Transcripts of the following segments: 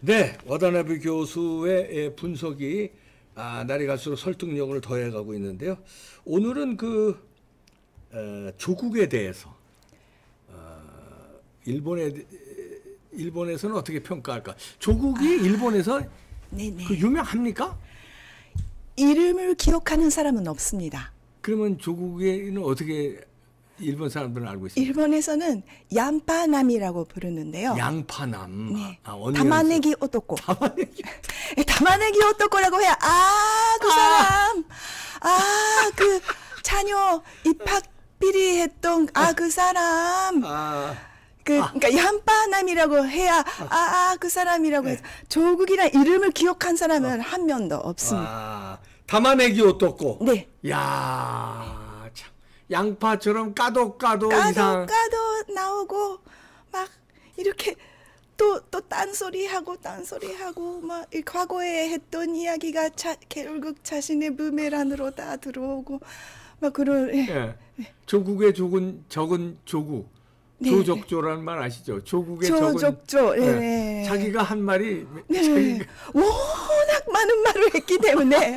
네, 와다나베 교수의 분석이 날이 갈수록 설득력을 더해가고 있는데요. 오늘은 조국에 대해서 일본에서는 어떻게 평가할까? 조국이 일본에서 네네. 유명합니까? 이름을 기억하는 사람은 없습니다. 그러면 조국에는 어떻게 일본 사람들은 알고 있습니까? 일본에서는 양파남이라고 부르는데요. 양파남. 네. 어느 다마네기 오토코. 다마네기. 다마네기 오토코라고 해야 그 사람. 그 자녀 입학 비리했던 그 사람. 그러니까 양파남이라고 해야 그 사람이라고 해서 조국이란 이름을 기억한 사람은 한 명도 없습니다. 다마네기 오토코. 네. 야. 양파처럼 까도 이상 나오고 막 이렇게 또 딴소리하고 막 이 과거에 했던 이야기가 결국 자신의 부메랑으로 다 들어오고 막 그런. 예. 조국의 적은 조국. 네. 조적조라는 말 아시죠? 조국의 조적조. 적은 네. 자기가 한 말이 네. 워낙 많은 말을 했기 때문에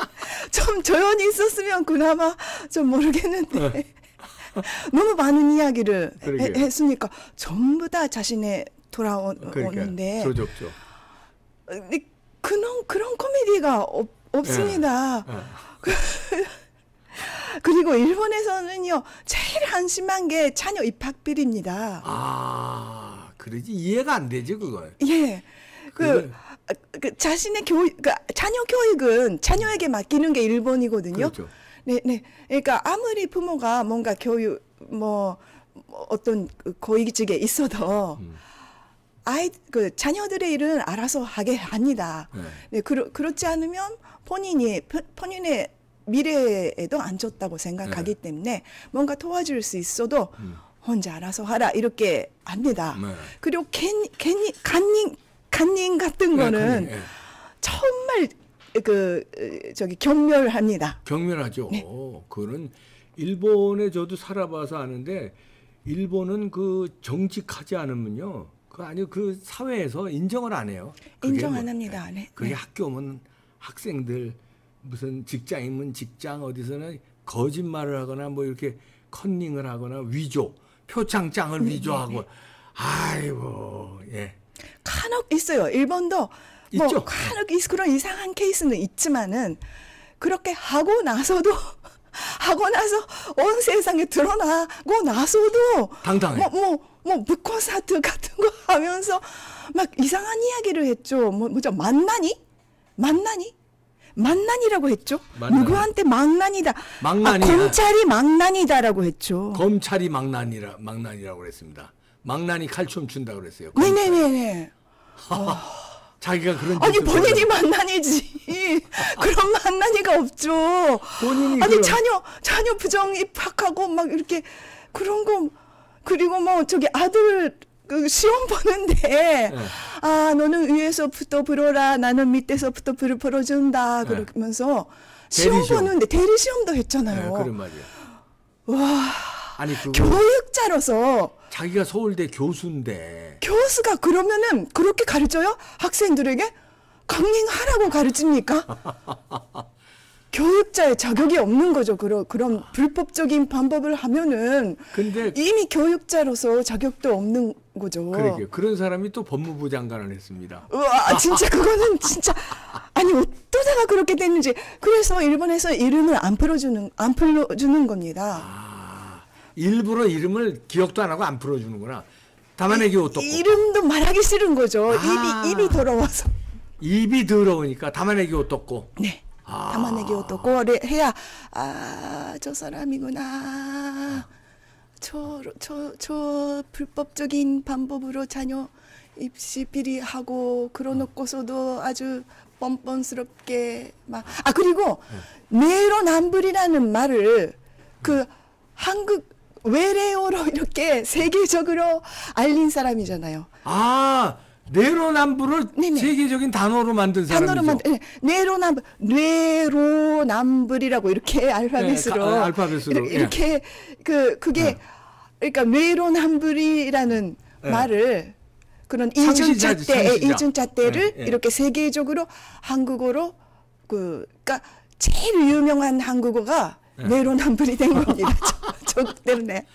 좀 조용히 있었으면 그나마 좀 모르겠는데 너무 많은 이야기를 했으니까 전부 다 자신의 돌아오는데 조적조. 그런 코미디가 없습니다. 그리고 일본에서는요 제일 한심한 게 자녀 입학 비리입니다. 그러지 이해가 안 되지 그걸. 예, 자신의 자녀 교육은 자녀에게 맡기는 게 일본이거든요. 그렇죠. 네. 그러니까 아무리 부모가 뭔가 교육 어떤 고위직에 있어도 자녀들의 일은 알아서 하게 합니다. 네, 그렇지 않으면 본인의 미래에도 안 좋다고 생각하기 때문에 뭔가 도와줄 수 있어도 혼자 알아서 하라 이렇게 합니다. 그리고 간님 같은 거는 정말 경멸합니다. 경멸하죠. 네. 그거는 일본에 저도 살아봐서 아는데 일본은 정직하지 않으면요. 그 사회에서 인정을 안 해요. 인정 안 합니다. 네. 그게 학교 오면 학생들 무슨 직장이면 직장 어디서는 거짓말을 하거나 뭐 이렇게 컨닝을 하거나 표창장을 위조하고 아이고 간혹 있어요. 일본도 있죠. 간혹 그런 이상한 케이스는 있지만은 그렇게 하고 나서 온 세상에 드러나고 나서도 당당해. 북콘서트 같은 거 하면서 막 이상한 이야기를 했죠. 뭐죠? 망난이라고 했죠. 누구한테 망난이다. 검찰이 망난이다라고 했죠. 검찰이 망난이라고 그랬습니다. 망난이 칼춤 춘다고 그랬어요. 네네네. 자기가 그런 본인이 망난이지. 그런 망난이가 없죠. 본인이 자녀 부정 입학하고 막 이렇게 그런 거 그리고 아들 시험 보는데 너는 위에서부터 불어라 나는 밑에서부터 불을 불어준다 그러면서 시험 보는데 대리 시험도 했잖아요. 그런 말이야. 와. 교육자로서 자기가 서울대 교수인데 교수가 그러면은 그렇게 가르쳐요? 학생들에게? 강행하라고 가르칩니까? 교육자의 자격이 없는 거죠. 그런 불법적인 방법을 하면은 근데 이미 교육자로서 자격도 없는 거죠. 그러게요. 그런 사람이 또 법무부 장관을 했습니다. 우와, 진짜 그거는 진짜 어떠다가 그렇게 됐는지. 그래서 일본에서 이름을 안 풀어주는 겁니다. 일부러 이름을 기억도 안 하고 안 풀어주는구나. 다마네기 오토코. 이름도 말하기 싫은 거죠. 입이 더러워서. 입이 더러우니까 다마네기 오토코. 네. 다마네기 오토코를 해야 저 사람이구나. 저 불법적인 방법으로 자녀 입시 비리하고 그러놓고서도 아주 뻔뻔스럽게 그리고 내로남불이라는 말을 한국 외래어로 이렇게 세계적으로 알린 사람이잖아요. 내로남불을 세계적인 단어로 만든 사람이죠. 뇌로남불이라고 이렇게 알파벳으로 이렇게 그게 그러니까 뇌로남불이라는 말을 그런 상시자지, 상시자. 이중자 때를 예, 예. 이렇게 세계적으로 한국어로 그러니까 제일 유명한 한국어가 내로남불이 된 겁니다. 저 때문에.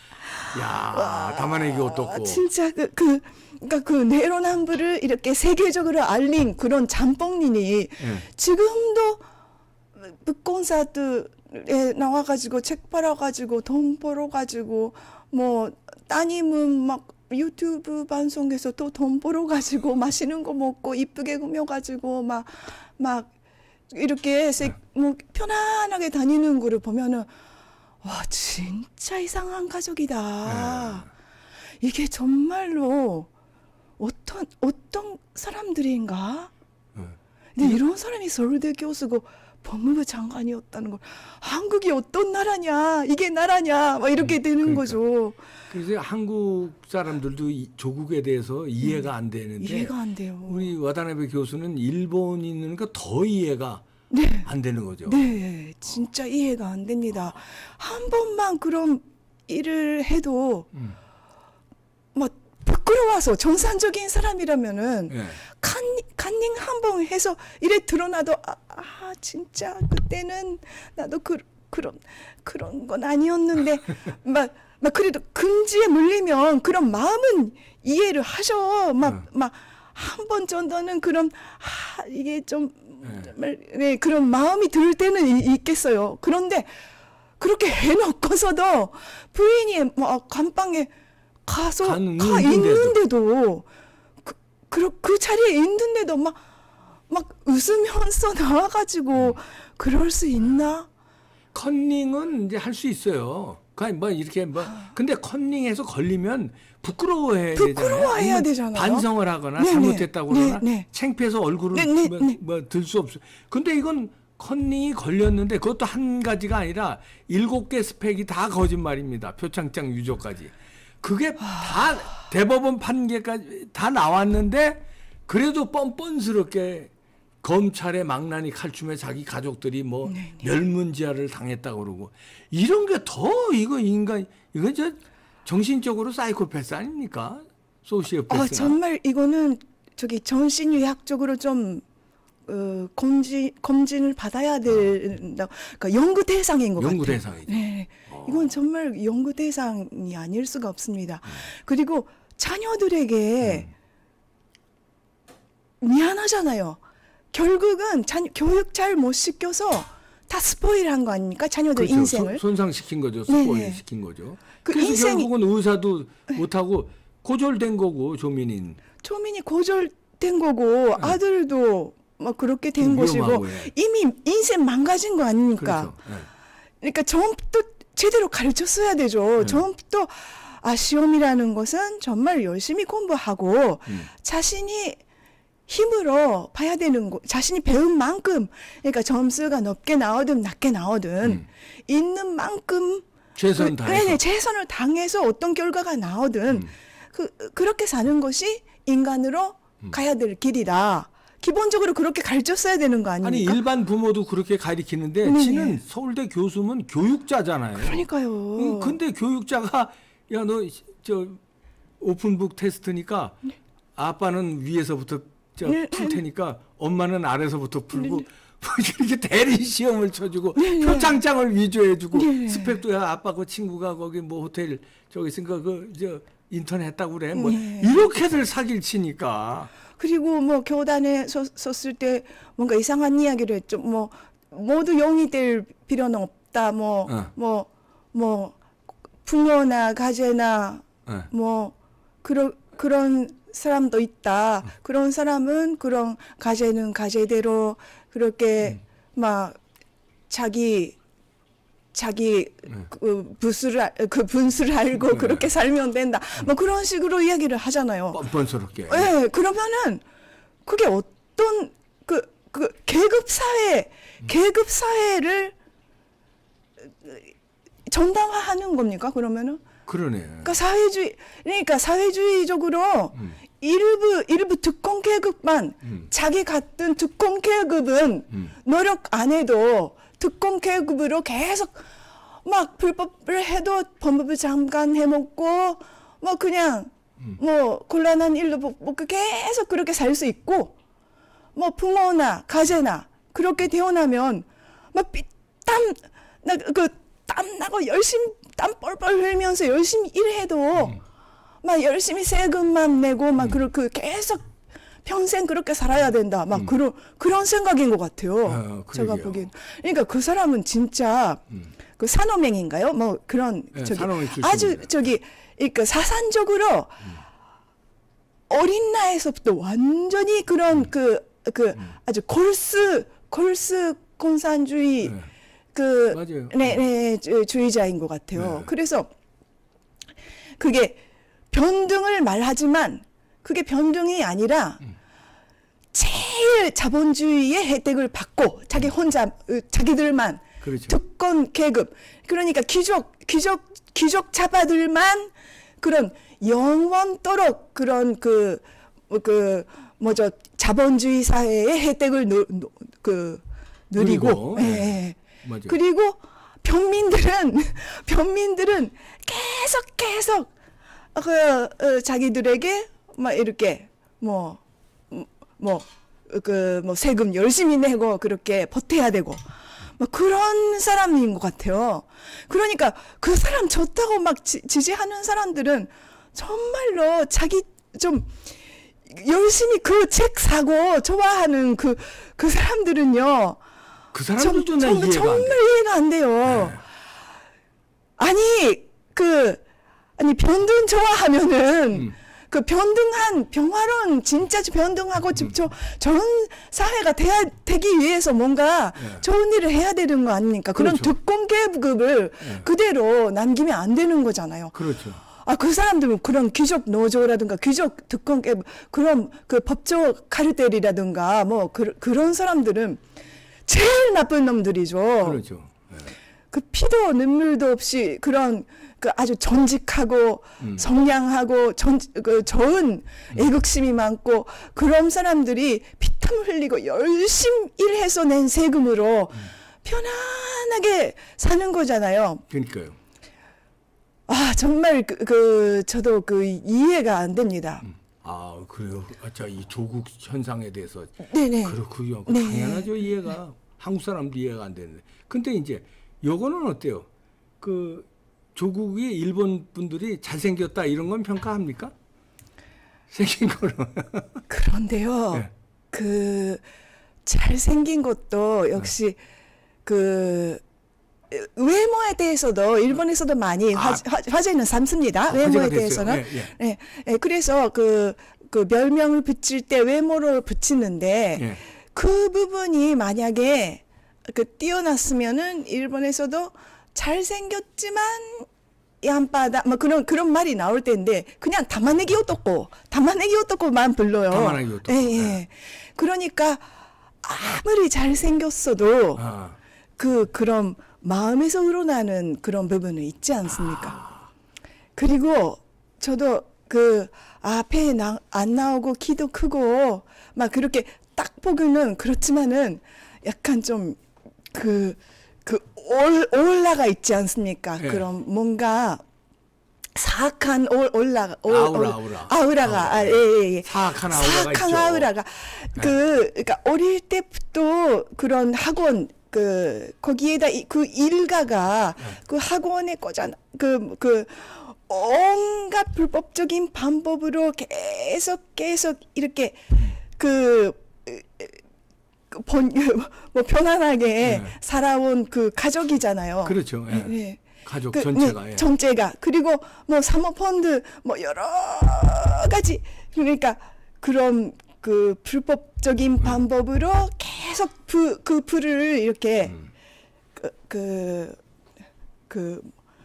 야, 담아내기 어떻고. 진짜 그러니까 그 내로남불을 이렇게 세계적으로 알린 그런 잠뽕린이 지금도 북콘서트에 나와가지고 책 팔아가지고 돈 벌어가지고 뭐 따님은 막 유튜브 방송에서 또 돈 벌어가지고 맛있는 거 먹고 이쁘게 꾸며가지고 막 이렇게 뭐 편안하게 다니는 거를 보면은 와 진짜 이상한 가족이다. 이게 정말로 어떤 사람들인가? 근데 이런 사람이 서울대 교수고 법무부 장관이었다는 걸 한국이 어떤 나라냐? 이게 나라냐? 막 이렇게 되는 그러니까. 거죠. 그래서 한국 사람들도 조국에 대해서 이해가 안 되는데 이해가 안 돼요. 우리 와다나베 교수는 일본인이니까 더 이해가 네. 안 되는 거죠. 네, 진짜 이해가 안 됩니다. 한 번만 그런 일을 해도 막 부끄러워서 정상적인 사람이라면은 예. 칸닝 한 번 해서 이래 드러나도 진짜 그때는 나도 그런 건 아니었는데 막 그래도 금지에 물리면 그런 마음은 이해를 하셔. 막 한 번 정도는 그런 이게 좀 네, 그런 마음이 들 때는 있겠어요. 그런데 그렇게 해놓고서도 부인이 막 감방에 가서 있는데도 그 자리에 있는데도 막 웃으면서 나와가지고 그럴 수 있나? 컨닝은 이제 할 수 있어요. 그러니까 뭐 이렇게 뭐 근데 컨닝해서 걸리면 부끄러워해야 되잖아요. 반성을 하거나 네네. 잘못했다고 그러나 네네. 창피해서 얼굴을 뭐 들 수 없어. 근데 이건 컨닝이 걸렸는데 그것도 한 가지가 아니라 7개 스펙이 다 거짓말입니다. 표창장 유조까지. 그게 다 대법원 판결까지 다 나왔는데 그래도 뻔뻔스럽게 검찰의 망나니 칼춤에 자기 가족들이 뭐 멸문지화를 당했다고 그러고 이런 게 더 이건 저 정신적으로 사이코패스 아닙니까? 소시오패스가. 정말 이거는 정신의학적으로 좀 검진을 받아야 된다. 그러니까 연구 대상인 것 같아요. 연구 대상이죠. 네, 이건 정말 연구 대상이 아닐 수가 없습니다. 그리고 자녀들에게 미안하잖아요. 결국은 교육 잘 못 시켜서 다 스포일한 거 아닙니까? 자녀들 그렇죠. 인생을 손상시킨 거죠. 스포일 시킨 거죠. 그래서 인생이 결국은 의사도 못하고 고졸된 거고 조민이 고졸된 거고 아들도 막 그렇게 된 것이고 이미 인생 망가진 거 아닙니까? 그렇죠. 그러니까 처음부터 제대로 가르쳤어야 되죠. 처음부터 시험이라는 것은 정말 열심히 공부하고 자신이 힘으로 봐야 되는 거, 자신이 배운 만큼, 그러니까 점수가 높게 나오든 낮게 나오든 있는 만큼 최선을 다해서. 최선을 당해서 어떤 결과가 나오든 그렇게 사는 것이 인간으로 가야 될 길이다. 기본적으로 그렇게 가르쳤어야 되는 거 아닙니까? 아니 일반 부모도 그렇게 가르치는데 지는 서울대 교수면 교육자잖아요. 그러니까요. 근데 교육자가 야 너 저 오픈북 테스트니까 아빠는 위에서부터 풀 테니까 엄마는 아래서부터 풀고 이렇게 대리 시험을 쳐주고 표창장을 위조해주고 스펙도 야 아빠 그 친구가 거기 뭐 호텔 저기 있으니까 인턴 했다고 그래 뭐 이렇게들 사기를 치니까. 그리고 뭐 교단에 섰을 때 뭔가 이상한 이야기를 했죠. 뭐 모두 영이 될 필요는 없다. 뭐 부모나 가제나 뭐 그런 사람도 있다. 그런 사람은 그런 가제는 가제대로 그렇게 막 자기 분수를 알고 그렇게 살면 된다. 뭐 그런 식으로 이야기를 하잖아요. 뻔뻔스럽게. 네, 그러면은 그게 어떤 계급 사회를 정당화하는 겁니까? 그러면은? 그러네. 그러니까 사회주의적으로 일부 특권 계급만 자기 같은 특권 계급은 노력 안 해도 특권 계급으로 계속 막 불법을 해도 법무부 장관 해먹고 뭐 그냥 뭐 곤란한 일도 뭐 계속 그렇게 살 수 있고 뭐 부모나 가재나 그렇게 태어나면 막 땀 나고 열심히 땀 뻘뻘 흘리면서 열심히 일해도 막 열심히 세금만 내고 막 그렇게 계속 평생 그렇게 살아야 된다. 막 그런 생각인 것 같아요. 제가 보기엔. 그러니까 그 사람은 진짜 그 산호맹인가요? 뭐 그런 아주 그러니까 사산적으로 어린 나이에서부터 완전히 그런 아주 골수 공산주의 맞아요. 주의자인 것 같아요. 그래서 그게 변등을 말하지만 그게 변등이 아니라 제일 자본주의의 혜택을 받고 자기들만 그렇죠. 특권 계급 그러니까 귀족 자파들만 그런 영원토록 그런 자본주의 사회의 혜택을 누리고 예. 맞아요. 그리고 평민들은 계속 자기들에게 막 이렇게 세금 열심히 내고 그렇게 보태야 되고 뭐 그런 사람인 것 같아요. 그러니까 그 사람 좋다고 막 지지하는 사람들은 정말로 자기 좀 열심히 그 책 사고 좋아하는 그 사람들은요. 그 사람들도 난 이해가 정말 이해가 안 돼요. 네. 아니 변등 좋아하면은 그 변등한 평화로운 진짜 변등하고 좋은 사회가 되기 위해서 뭔가 좋은 일을 해야 되는 거 아닙니까? 그런 그렇죠. 특권 계급을 그대로 남기면 안 되는 거잖아요. 그렇죠. 그 사람들은 그런 귀족 노조라든가 귀족 특권 계급 그런 그 법조 카르텔이라든가 뭐 그런 사람들은 제일 나쁜 놈들이죠. 그렇죠. 그 피도 눈물도 없이 그런 그 아주 정직하고 성량하고 좋은 애국심이 많고 그런 사람들이 피땀 흘리고 열심히 일해서 낸 세금으로 편안하게 사는 거잖아요. 그러니까요. 정말 저도 이해가 안 됩니다. 그래요. 이 조국 현상에 대해서 네네. 그렇군요. 네. 당연하죠. 이해가 한국 사람도 이해가 안 되는데. 근데 이제 요거는 어때요? 그 조국이 일본 분들이 잘생겼다 이런 건 평가합니까? 생긴 거는. 그런데요. 네. 그 잘생긴 것도 역시 외모에 대해서도 일본에서도 많이 화제는 삼습니다. 외모에 대해서는. 네. 그래서 그 별명을 붙일 때 외모를 붙이는데 그 부분이 만약에 뛰어났으면은 일본에서도 잘생겼지만 얌바다 뭐 그런 말이 나올 텐데 그냥 다마네기 오토코만 불러요. 다마네기 오토코. 예. 그러니까 아무리 잘생겼어도 그런 마음에서 우러나는 그런 부분은 있지 않습니까? 그리고 저도 앞에 안 나오고 키도 크고 막 그렇게 딱 보기는 그렇지만은 약간 좀 올라가 있지 않습니까? 예. 그런 뭔가 사악한 아우라가 예. 사악한 아우라가 있죠. 아우라가 그러니까 어릴 때부터 그런 학원 거기에다 그 일가가 그 학원에 꽂아 온갖 불법적인 방법으로 계속 이렇게 뭐 편안하게 살아온 그 가족이잖아요. 그렇죠. 예. 네. 가족 전체가. 전체가. 그리고 뭐 사모펀드 뭐 여러 가지 그러니까 그런 그 불법적인 방법으로 계속 그 불을 이렇게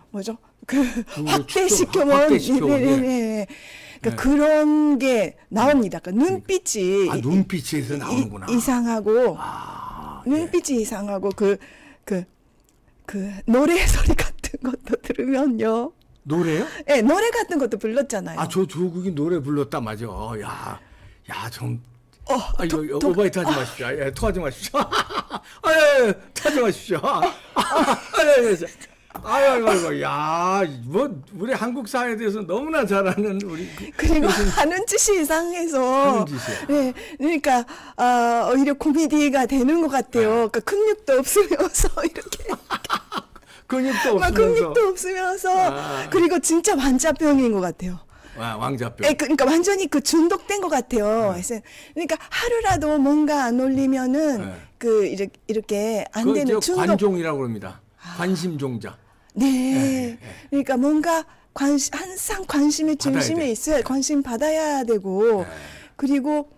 뭐죠? 확대시켜면 네. 그런 게 나옵니다. 눈빛이 눈빛에서 나오는구나. 이상하고 눈빛이 이상하고 노래 소리 같은 것도 들으면요. 노래요? 네, 노래 같은 것도 불렀잖아요. 조국이 노래 불렀다 맞아. 좀 이거 오바이트 하지 마십시오. 토하지 마십시오. 토하지 마십시오. 아이고, 야, 뭐 우리 한국 사회에 대해서 너무나 잘 아는 우리. 그리고 하는 짓이 이상해서. 하는 짓이요. 네, 그러니까 오히려 코미디가 되는 것 같아요. 그러니까 근육도 없으면서 이렇게. 근육도 막 없으면서. 근육도 없으면서. 그리고 진짜 완자병인 것 같아요. 왕자병. 그러니까 완전히 그 중독된 것 같아요. 그러니까 하루라도 뭔가 안 올리면은 그 이렇게 안 되는 중독. 관종이라고 합니다. 관심종자. 네. 그러니까 뭔가 항상 관심의 중심에 있어야 관심 받아야 되고 그리고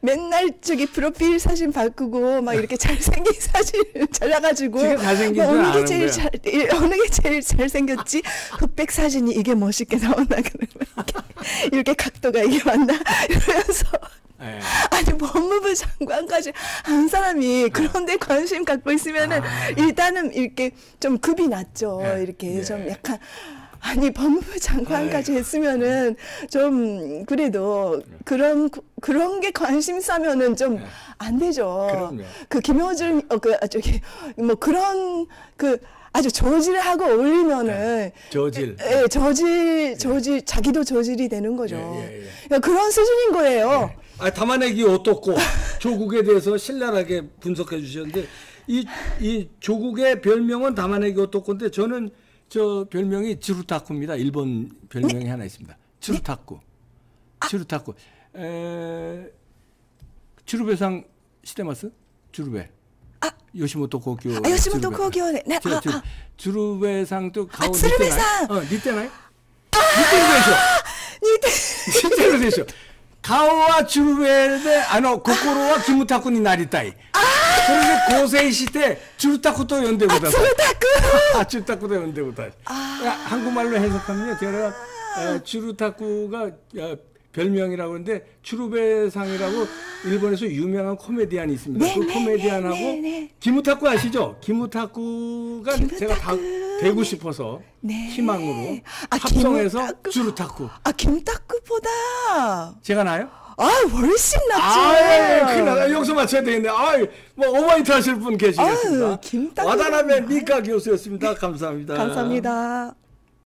맨날 저기 프로필 사진 바꾸고 막 이렇게 잘생긴 사진 잘라가지고 어느 게 제일 잘생겼지 흑백 사진이 이게 멋있게 나오나 그러면 이렇게 각도가 이게 맞나 이러면서 아니 법무부 장관까지 한 사람이 그런데 관심 갖고 있으면은 일단은 이렇게 좀 급이 낮죠. 이렇게 좀 약간 아니 법무부 장관까지 했으면은 좀 그래도 그런 게 관심사면은 좀 안 되죠. 그럼요. 그 김효준 저기 뭐 그런 그 아주 저질하고 올리면은 저질 자기도 저질이 되는 거죠. 그러니까 그런 수준인 거예요. 담아내기 어떻고 조국에 대해서 신랄하게 분석해 주셨는데 이 조국의 별명은 담아내기 어떻고인데 저는 저 별명이 츠루타쿠입니다. 일본 별명이 하나 있습니다. 츠루타쿠. 츠루타쿠. 츠루베상 시테마스? 츠루베. 요시모토 고교. 요시모토 고교. 네. 츠루베상도 가오 츠루베상. 니테나이? 니테로 되죠. 가오와 츠루베で心はキムタクになりたい。それで構成して츠루타쿠と呼んでください。츠루타쿠と呼んでください。 한국말로 해석하면요. 제가 츠루타쿠가 별명이라고 하는데 츠루베상이라고 일본에서 유명한 코미디언이 있습니다. 그 코미디언하고 김우타쿠 아시죠? 김우타쿠가 제가 다 되고 싶어서 희망으로 합성해서 츠루타쿠. 김타쿠보다 제가 나요? 훨씬 낫죠. 큰일 나. 여기서 맞춰야 되겠네. 뭐 오마이트 하실 분 계시겠습니다. 와다나베 미카 교수였습니다. 감사합니다. 감사합니다.